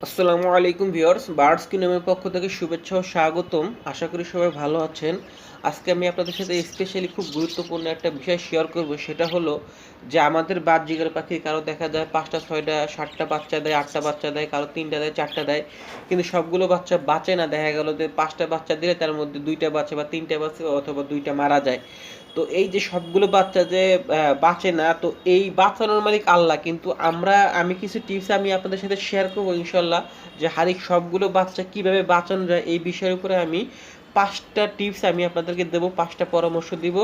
আসসালামু আলাইকুম viewers, birds কিংডমের পক্ষ থেকে শুভেচ্ছা ও স্বাগতম। আশা করি সবাই ভালো আছেন। আজকে আমি আপনাদের সাথে স্পেশালি খুব গুরুত্বপূর্ণ একটা বিষয় শেয়ার করব। সেটা হলো যে আমাদের বাজরিগার পাখি কারো দেখা যায় ৫টা ৬টা ৭টা বাচ্চা দেয়, ৮টা বাচ্চা দেয়, কারো ৩টা দেয়, 4টা দেয়, কিন্তু সবগুলো বাচ্চা বাঁচে না। দেখা গেল যে ৫টা বাচ্চা দিলে তার মধ্যে ২টা বাঁচে বা ৩টা বাঁচে অথবা ২টা মারা যায়। তো এই যে সবগুলো বাচ্চা যে বাঁচে না, তো এই বাঁচানোর মালিক আল্লাহ, কিন্তু আমি কিছু টিপস আমি আপনাদের সাথে শেয়ার করবো ইনশাল্লাহ, যে হারিক সবগুলো বাচ্চা কিভাবে বাঁচানো যায় এই বিষয়ের উপরে আমি 5টা টিপস আমি আপনাদেরকে দেবো, 5টা পরামর্শ দিব।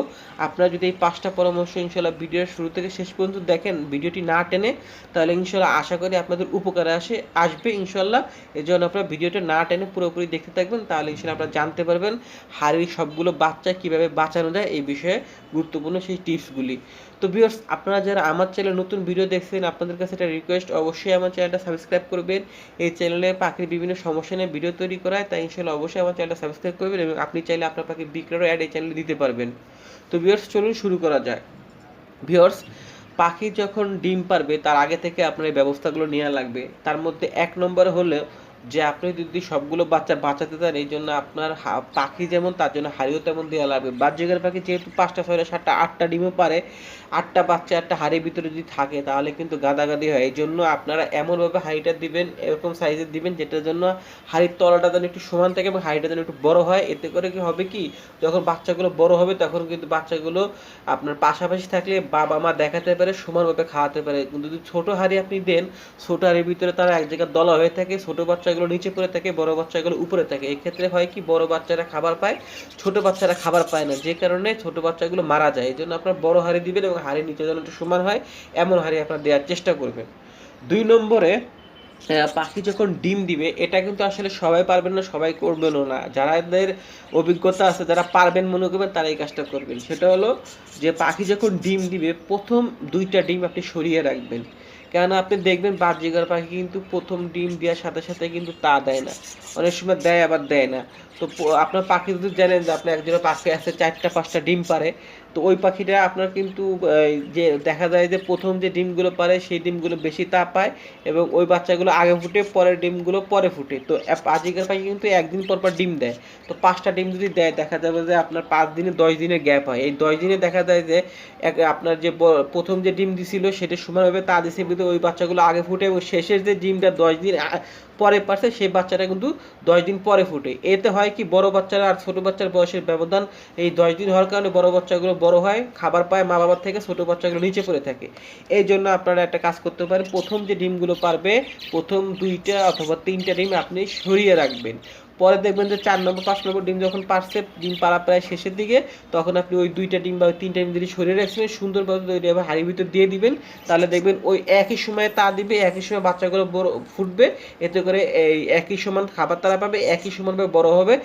আপনারা যদি এই 5টা পরামর্শ ইনশাল্লাহ ভিডিওর শুরু থেকে শেষ পর্যন্ত দেখেন, ভিডিওটি না টেনে, তাহলে ইনশাল্লাহ আশা করি আপনাদের উপকারে আসবে ইনশাল্লাহ। এই জন্য আপনারা ভিডিওটা না টেনে পুরোপুরি দেখতে থাকবেন, তাহলে ইনশাল্লাহ আপনারা জানতে পারবেন হাড়ির সবগুলো বাচ্চা কিভাবে বাঁচানো যায় এই বিষয়ে গুরুত্বপূর্ণ সেই টিপসগুলি। তো ভিউয়ার্স, আপনারা যারা আমার চ্যানেলে নতুন ভিডিও দেখছেন, আপনাদের কাছে একটা রিকোয়েস্ট, অবশ্যই আমার চ্যানেলটা সাবস্ক্রাইব করবেন। এই চ্যানেলে পাখির বিভিন্ন সমস্যা নিয়ে ভিডিও তৈরি করা হয়, তাই ইনশাল্লাহ অবশ্যই আমার চ্যানেলটা সাবস্ক্রাইব করবেন এবং আপনি চাইলে আপনার পাখির বিক্রয়ের অ্যাড এই চ্যানেলে দিতে পারবেন। তো ভিউয়ার্স, চলুন শুরু করা যায়। ভিউয়ার্স, পাখি যখন ডিম পারবে তার আগে থেকে আপনার এই ব্যবস্থাগুলো নেওয়া লাগবে। তার মধ্যে ১ নম্বর হলো যে আপনি যদি সবগুলো বাচ্চা বাঁচাতে চান, এই জন্য আপনার পাখি যেমন তার জন্য হাড়িও তেমন দেওয়া লাগবে। বাজরিগার পাখি যেহেতু ৫টা ৬টা ৭টা ৮টা ডিমও পারে, ৮টা বাচ্চা একটা হাড়ির ভিতরে যদি থাকে তাহলে কিন্তু গাদাগাদি হয়। এই জন্য আপনারা এমনভাবে হাড়িটা দিবেন, এরকম সাইজের দিবেন যেটার জন্য হাড়ির তলাটা যেন একটু সমান থাকে এবং হাড়িটা যেন একটু বড় হয়। এতে করে কি হবে, কি যখন বাচ্চাগুলো বড় হবে তখন কিন্তু বাচ্চাগুলো আপনার পাশাপাশি থাকলে বাবা মা দেখাতে পারে, সমানভাবে খাওয়াতে পারে। কিন্তু যদি ছোট হাঁড়ি আপনি দেন, ছোট হাঁড়ির ভিতরে তারা এক জায়গায় দলা হয়ে থাকে, ছোট বাচ্চাগুলো নিচে পড়ে থাকে, বড় বাচ্চাগুলো উপরে থাকে। এক্ষেত্রে হয় কি, বড় বাচ্চারা খাবার পায়, ছোট বাচ্চারা খাবার পায় না, যে কারণে ছোট বাচ্চাগুলো মারা যায়। এই জন্য আপনার বড় হাঁড়ি দিবেন এবং হাঁড়ির নিচে যেন একটু সমান হয় এমন হাঁড়ি আপনার দেওয়ার চেষ্টা করবেন। ২ নম্বরে, পাখি যখন ডিম দিবে, এটা কিন্তু আসলে সবাই পারবেন না, সবাই করবেনও না। যাদের অভিজ্ঞতা আছে, যারা পারবেন মনে করবেন, তারা এই কাজটা করবেন। সেটা হলো যে পাখি যখন ডিম দিবে প্রথম ২টা ডিম আপনি সরিয়ে রাখবেন। কেননা আপনি দেখবেন বাজরিগার পাখি কিন্তু প্রথম ডিম দেওয়ার সাথে সাথে কিন্তু তা দেয় না, অনেক সময় দেয় আবার দেয় না। তো আপনার পাখি যদি জানেন যে আপনার একজনের পাখি আছে ৪টা ৫টা ডিম পারে, তো ওই পাখিটা আপনার কিন্তু যে দেখা যায় যে প্রথম যে ডিমগুলো পারে সেই ডিমগুলো বেশি তা পায় এবং ওই বাচ্চাগুলো আগে ফুটে, পরের ডিমগুলো পরে ফুটে। তো বাজরিগার পাখি কিন্তু একদিন পর পর ডিম দেয়। তো 5টা ডিম যদি দেয়, দেখা যাবে যে আপনার ৫ দিনে ১০ দিনের গ্যাপ হয়। এই ১০ দিনে দেখা যায় যে আপনার যে প্রথম যে ডিম দিছিল সেটা সমানভাবে তা দিছে, কিন্তু ওই বাচ্চাগুলো আগে ফুটে এবং শেষের যে ডিমটা ১০ দিন পরে পারছে সেই বাচ্চাটা কিন্তু ১০ দিন পরে ফুটে। এতে হয় কি, বড় বাচ্চারা আর ছোট বাচ্চার বয়সের ব্যবধান এই ১০ দিন হওয়ার কারণে বড় বাচ্চাগুলো বড় হয়, খাবার পায় মা বাবার থেকে, ছোট বাচ্চাগুলো নিচে পড়ে থাকে। এই জন্য আপনারা একটা কাজ করতে পারেন, প্রথম যে ডিমগুলো পারবে প্রথম ২টা অথবা ৩টা ডিম আপনি সরিয়ে রাখবেন। পরে দেখবেন যে ৪ নম্বর ৫ নম্বর ডিম যখন পারছে, ডিম পাড়া প্রায় শেষের দিকে, তখন আপনি ওই ২টা ডিম বা ৩টা ডিম যদি সরিয়ে রাখছেন, সুন্দরভাবে তৈরি হবে, হাঁড়ির ভিতর দিয়ে দিবেন। তাহলে দেখবেন ওই একই সময়ে তা দিবে, একই সময় বাচ্চাগুলো বড় ফুটবে। এতে করে এই একই সমান খাবার তারা পাবে, একই সমানভাবে বড় হবে।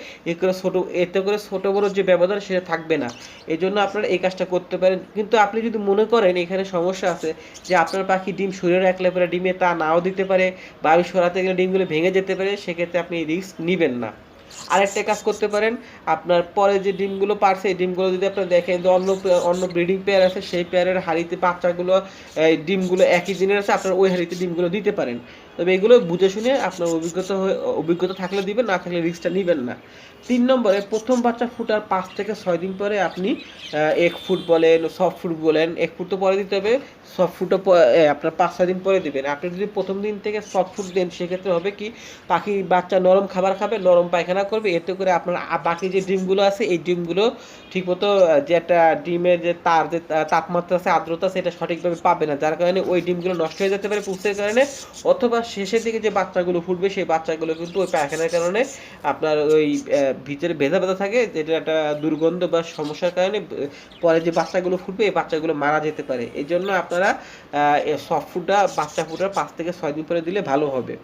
এতে করে ছোট বড় যে ব্যবধান সেটা থাকবে না। এই জন্য আপনারা এই কাজটা করতে পারেন। কিন্তু আপনি যদি মনে করেন এখানে সমস্যা আছে যে আপনার পাখি ডিম সরিয়ে রাখলে পরে ডিমে তা নাও দিতে পারে বা আমি সরাতে গেলে ডিমগুলো ভেঙে যেতে পারে, সেক্ষেত্রে আপনি এই রিস্ক নেবেন না। আরেকটা কাজ করতে পারেন, আপনার পরে যে ডিমগুলো পারছে এই ডিমগুলো যদি আপনার দেখেন যে অন্য অন্য ব্রিডিং পেয়ার আছে, সেই পেয়ারের হাঁড়িতে বাচ্চাগুলো ডিমগুলো একই দিনের আছে, আপনার ওই হাঁড়িতে ডিমগুলো দিতে পারেন। তবে এগুলো বুঝে শুনে আপনার অভিজ্ঞতা থাকলে দিবেন, না থাকলে রিস্কটা নেবেন না। ৩ নম্বরে, প্রথম বাচ্চা ফুটার ৫ থেকে ৬ দিন পরে আপনি এক ফুট বলেন, সফট ফুড বলেন, এক ফুট তো পরে দিতে হবে, সফট ফুডও আপনার ৫-৬ দিন পরে দেবেন। আপনি যদি প্রথম দিন থেকে সফট ফুড দেন, সেক্ষেত্রে হবে কি, পাখি বাচ্চা নরম খাবার খাবে, নরম পায়খানা করবে। এতে করে আপনার বাকি যে ডিমগুলো আছে এই ডিমগুলো ঠিকমতো যে একটা ডিমের যে যে তাপমাত্রা আছে, আর্দ্রতা আছে, এটা সঠিকভাবে পাবে না, যার কারণে ওই ডিমগুলো নষ্ট হয়ে যেতে পারে পুষের কারণে। অথবা শেষের দিকে যে বাচ্চাগুলো ফুটবে সেই বাচ্চাগুলো কিন্তু ওই পায়খানার কারণে আপনার ওই ভিতরে ভেজা ভেজা থাকে, যেটা একটা দুর্গন্ধ বা সমস্যার কারণে পরে যে বাচ্চাগুলো ফুটবে এই বাচ্চাগুলো মারা যেতে পারে। এই জন্য আপনারা সফট ফুডটা বাচ্চা ফুটার ৫ থেকে ৬ দিন পরে দিলে ভালো হবে।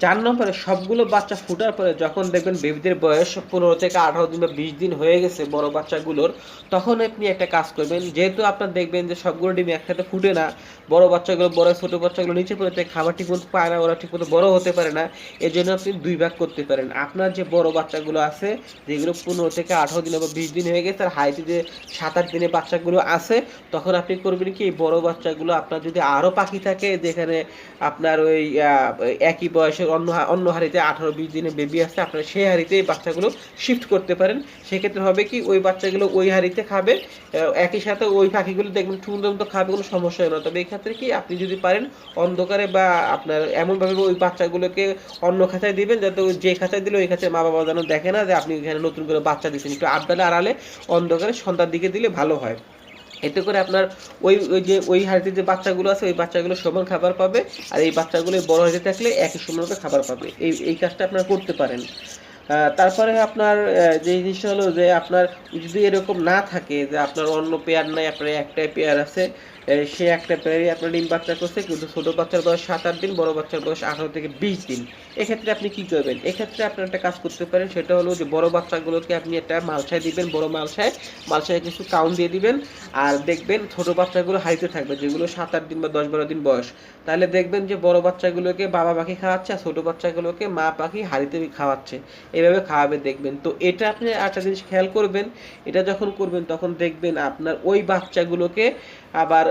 4 নম্বরে সবগুলো বাচ্চা ফোটার পরে যখন দেখবেন বেবিদের বয়স 15 থেকে 18 দিন বা 20 দিন হয়ে গেছে বড় বাচ্চাগুলোর, তখন আপনি একটা কাজ করবেন। যেহেতু আপনার দেখবেন যে সবগুলো ডিম একসাথে ফুটে না, বড় বাচ্চাগুলো বড়, ছোট বাচ্চাগুলো নিচে পড়ে থাকে, খাবার ঠিকমতো পায় না, ওরা ঠিকমতো বড় হতে পারে না। এজন্য আপনি 2 ভাগ করতে পারেন। আপনার যে বড় বাচ্চাগুলো আছে, যেগুলো 15 থেকে 18 দিন বা 20 দিন হয়ে গেছে, আর হাইটে যে 7-8 দিনের বাচ্চাগুলো আছে, তখন আপনি করবেন কি, এই বড় বাচ্চাগুলো আপনার যদি আরও পাখি থাকে যেখানে আপনার ওই একই বয়সের অন্য হাঁড়িতে 18-20 দিনের বেবি আছে, আপনারা সেই হাঁড়িতে এই বাচ্চাগুলো শিফট করতে পারেন। সেক্ষেত্রে হবে কি, ওই বাচ্চাগুলো ওই হাঁড়িতে খাবে, একই সাথে ওই পাখিগুলো দেখবেন সুন্দর মতো খাবে, কোনো সমস্যা হবে না। তবে এই ক্ষেত্রে কি, আপনি যদি পারেন অন্ধকারে বা আপনার এমনভাবে ওই বাচ্চাগুলোকে অন্য খাঁচায় দিবেন, যাতে ওই যে খাঁচায় দিলে ওই খাঁচায় মা বাবা যেন দেখে না যে আপনি এখানে নতুন করে বাচ্চা দিচ্ছেন। একটু আবদালে আড়ালে অন্ধকারে সন্ধ্যার দিকে দিলে ভালো হয়। এতে করে আপনার ওই হাঁড়িতে যে বাচ্চাগুলো আছে, ওই বাচ্চাগুলো সমান খাবার পাবে, আর এই বাচ্চাগুলো বড় হতে থাকলে একই সময়তে খাবার পাবে। এই কাজটা আপনারা করতে পারেন। তারপরে আপনার যে জিনিসটা হলো যে, আপনার যদি এরকম না থাকে যে আপনার অন্য পেয়ার নাই, আপনার একটাই পেয়ার আছে, সে একটা পেয়ারই আপনার ডিম বাচ্চা করছে, কিন্তু ছোট বাচ্চার বয়স 7-8 দিন, বড় বাচ্চার বয়স 18 থেকে 20 দিন। এক্ষেত্রে আপনি কি করবেন? এক্ষেত্রে আপনার একটা কাজ করতে পারেন, সেটা হলো যে বড় বাচ্চাগুলোকে আপনি একটা মালসায় দিবেন, বড় মালসায় কিছু কাউন দিয়ে দিবেন, আর দেখবেন ছোট বাচ্চাগুলো হাইতে থাকবে, যেগুলো 7-8 দিন বা 10-12 দিন বয়স। তাহলে দেখবেন যে বড় বাচ্চাগুলোকে বাবা পাখি খাওয়াচ্ছে, আর ছোট বাচ্চাগুলোকে মা পাখি হাঁড়িতে খাওয়াচ্ছে, এভাবে খাওয়াবে দেখবেন। তো এটা আপনি একটা জিনিস খেয়াল করবেন, এটা যখন করবেন তখন দেখবেন আপনার ওই বাচ্চাগুলোকে আবার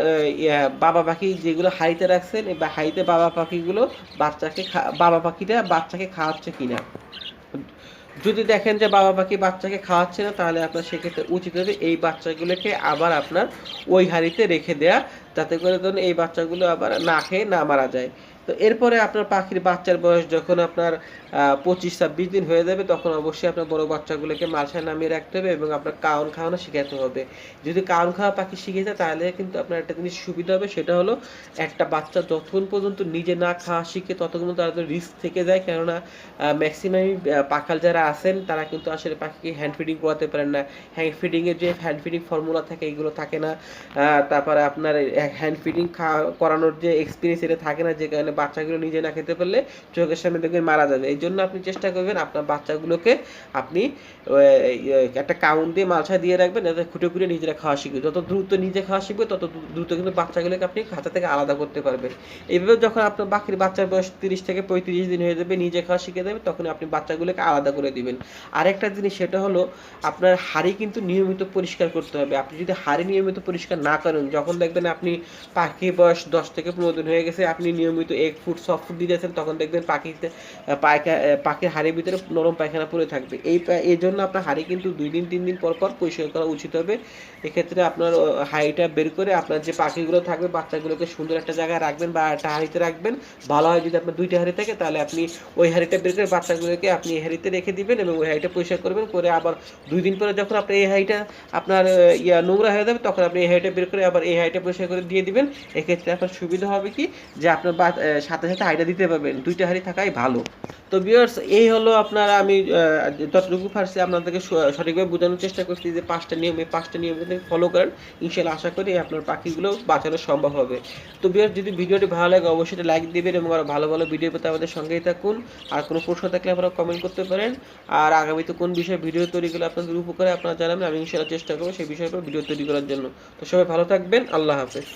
বাবা পাখি যেগুলো হাঁড়িতে রাখছেন, বা হাঁড়িতে বাবা পাখিগুলো বাবা পাখিটা বাচ্চাকে খাওয়াচ্ছে কিনা। যদি দেখেন যে বাবা পাখি বাচ্চাকে খাওয়াচ্ছে না, তাহলে আপনার সেক্ষেত্রে উচিত হবে এই বাচ্চাগুলোকে আবার আপনার ওই হাঁড়িতে রেখে দেয়া, যাতে করে ধরুন এই বাচ্চাগুলো আবার না খেয়ে না মারা যায়। তো এরপরে আপনার পাখির বাচ্চার বয়স যখন আপনার 25-26 দিন হয়ে যাবে, তখন অবশ্যই আপনার বড় বাচ্চাগুলোকে মালসায় নামিয়ে রাখতে হবে এবং আপনার কাউন খাওয়ানো শেখাতে হবে। যদি কাউন খাওয়া পাখি শিখে যায়, তাহলে কিন্তু আপনার একটা জিনিস সুবিধা হবে, সেটা হলো একটা বাচ্চা যতক্ষণ পর্যন্ত নিজে না খাওয়া শিখে ততক্ষণ তার রিস্ক থেকে যায়। কেননা ম্যাক্সিমামই পাখাল যারা আছেন তারা কিন্তু আসলে পাখিকে হ্যান্ড ফিডিং করাতে পারেন না। হ্যান্ড ফিডিং ফর্মুলা থাকে, এগুলো থাকে না। তারপরে আপনার হ্যান্ড ফিডিং করানোর যে এক্সপিরিয়েন্স, এটা থাকে না, যে কারণে বাচ্চাগুলো নিজে না খেতে পারলে চোখের সামনে দেখবেন মারা যাবে। এই জন্য আপনি চেষ্টা করবেন আপনার বাচ্চাগুলোকে আপনি একটা কাউন্ট দিয়ে মালসায় দিয়ে রাখবেন, যাতে খুঁটে খুঁটে নিজেরা খাওয়া শিখবে। যত দ্রুত নিজে খাওয়া শিখবে, তত দ্রুত কিন্তু বাচ্চাগুলোকে আপনি খাঁচা থেকে আলাদা করতে পারবেন। এইভাবে যখন আপনার পাখির বাচ্চার বয়স 30 থেকে 35 দিন হয়ে যাবে, নিজে খাওয়া শিখে যাবে, তখন আপনি বাচ্চাগুলোকে আলাদা করে দিবেন। আরেকটা জিনিস, সেটা হলো আপনার হাঁড়ি কিন্তু নিয়মিত পরিষ্কার করতে হবে। আপনি যদি হাঁড়ি নিয়মিত পরিষ্কার না করেন, যখন দেখবেন আপনি পাখির বয়স 10 থেকে 15 দিন হয়ে গেছে, আপনি নিয়মিত 1 ফুট সফট ফুড দিতেছেন, তখন দেখবেন পাখির হাঁড়ির ভিতরে নরম পায়খানা পড়ে থাকবে। এই জন্য আপনার হাঁড়ি কিন্তু 2 দিন 3 দিন পর পর পরিষ্কার করা উচিত হবে। এক্ষেত্রে আপনার হাঁড়িটা বের করে আপনার যে পাখিগুলো থাকবে, বাচ্চাগুলোকে সুন্দর একটা জায়গায় রাখবেন বা একটা হাঁড়িতে রাখবেন। ভালো হয় যদি আপনার 2টা হাঁড়ি থাকে, তাহলে আপনি ওই হাঁড়িটা বের করে বাচ্চাগুলোকে আপনি এই হাঁড়িতে রেখে দিবেন এবং ওই হাঁড়িটা পরিষ্কার করবেন, করে আবার 2 দিন পরে যখন আপনার এই হাঁড়িটা আপনার নোংরা হয়ে যাবে, তখন আপনি এই হাঁড়িটা বের করে আবার এই হাঁড়িটা পরিষ্কার করে দিয়ে দিবেন। এক্ষেত্রে আপনার সুবিধা হবে কি, যে আপনার সাথে সাথে হাঁড়িটা দিতে পারবেন। 2টা হাঁড়ি থাকাই ভালো। তো ভিউয়ার্স, এই হলো আপনারা, আমি যতটুকু পারছি আপনাদেরকে সঠিকভাবে বোঝানোর চেষ্টা করছি যে 5টা নিয়ম, এই 5টা নিয়ম যদি ফলো করেন, ইনশাআল্লাহ আশা করি আপনার পাখিগুলো বাঁচানো সম্ভব হবে। তো ভিউয়ার্স, যদি ভিডিওটি ভালো লাগে অবশ্যই লাইক দিবেন এবং আরও ভালো ভালো ভিডিও পেতে আমাদের সঙ্গেই থাকুন। আর কোনো প্রশ্ন থাকলে আপনারা কমেন্ট করতে পারেন। আর আগামীতে কোন বিষয়ে ভিডিও তৈরি করলে আপনাদের উপকারে আপনারা জানাবেন, আমি ইনশাআল্লাহ চেষ্টা করবো সেই বিষয়ের উপর ভিডিও তৈরি করার জন্য। তো সবাই ভালো থাকবেন, আল্লাহ হাফেজ।